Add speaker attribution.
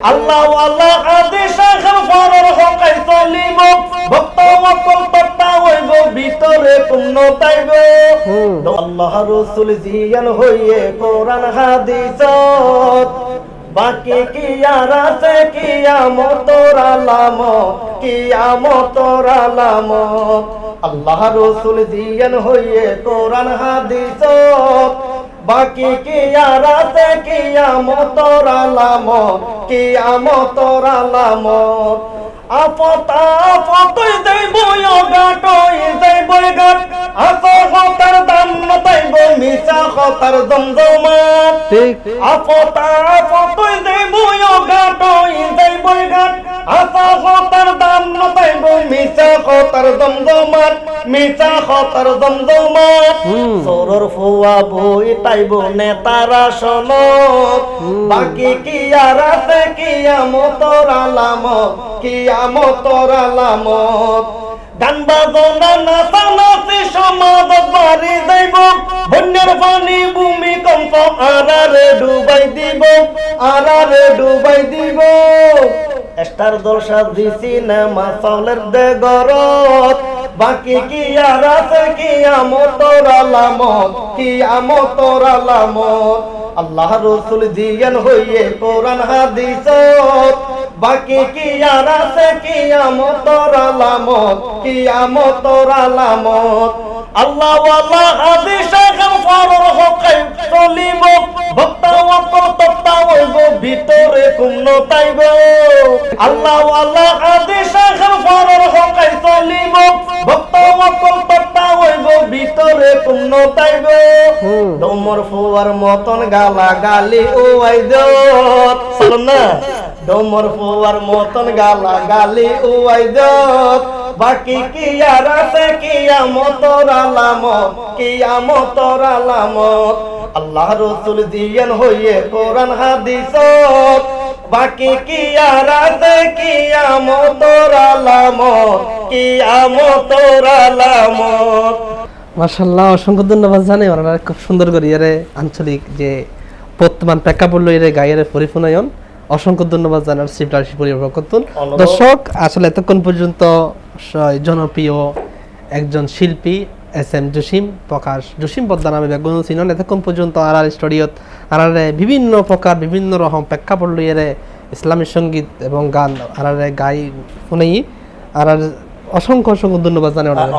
Speaker 1: আল্লাহ আল্লাহ আদেশ ফরর হকাই চলিব ভক্ত মকল তত্তা হইব ভিতরে পূর্ণ তাইব আল্লাহ রাসূল জিয়ান হইয়ে কোরআন হাদিসত বাকি কিয়ার আছে কিয়ামতর আলামত কিয়ামতর আলামত আল্লাহ রাসূল জিয়ান হইয়ে কোরআন হাদিসত বাকি কিয়ার আছে কিয়ামতর আলামত কিয়ামতর আলামত আপতা আপতই যাইব গাটই যাইব গাট আসো হতার দাম নতাইব মিছা হতার জমজমাট
Speaker 2: ঠিক
Speaker 1: আপতা আপতই যাইব গাটই যাইব গাট আসো হতার দাম নতাইব মিছা হতার জমজমাট মিছা হতার জমজমাট সরর ফুয়া বই তাইব নেতারা সনদ বাকি কিয়ার আছে কিয়ামতর আলামত কিয়ামতর আলামত গান বাজনা নাচা নাচি সমাজ বাড়ি যাইব বন্যার পানি ভূমিকম্প আরারে ডুবাই দিব আরারে ডুবাই দিব স্টার দর্শা দিছি না চাউলের দেগরত বাকি কিয়ার আছে কিয়ামতর আলামত কিয়ামতর আলামত আল্লাহ রাসূল জিয়ান হইয়ে কোরআন হাদিসত বাকি কিয়ার আছে কিয়ামতর আলামত কিয়ামতর আলামত আল্লাহ ওয়াল্লাহ আদেশ ফরর হকাই চলিব ভক্ত মকল তত্তা হইব ভিতরে পূর্ণ তাইব আল্লাহ ওয়াল্লাহ আদেশ ফরর হকাই চলিব ভক্ত মকল তত্তা হইব ভিতরে পূর্ণ তাইব ডমর ফুয়ার মতন গালা গালি ও আইজত চলো না ডমর ফুয়ার মতন গালা গালি ও আইজত বাকি কিয়ার আছে কিয়ামতর আলামত কিয়ামতর আলামত আল্লাহ রাসূল জিয়ান হইয়ে কোরআন হাদিসত বাকি কিয়ার আছে কিয়ামতর আলামত কিয়ামতর আলামত।
Speaker 2: মাশাআল্লাহ, অসংখ্য ধন্যবাদ জানাই ওনারা খুব সুন্দর করে এর আঞ্চলিক যে বর্তমান প্রেক্ষাপট এর গায়ের পরিপূর্ণয়ন অসংখ্য ধন্যবাদ জানার শিবরাশি পরিবর্তন। দর্শক আসলে এতক্ষণ পর্যন্ত জনপ্রিয় একজন শিল্পী এস এম জসিম প্রকাশ জসিম পদ্মা নামে ব্যাগুন ছিলেন। এতক্ষণ পর্যন্ত আর স্টুডিওত আর বিভিন্ন প্রকার বিভিন্ন রকম প্রেক্ষাপট লইয়ে ইসলামী সঙ্গীত এবং গান আর গাই শুনেই আর অসংখ্য অসংখ্য ধন্যবাদ জানাই ওনারা।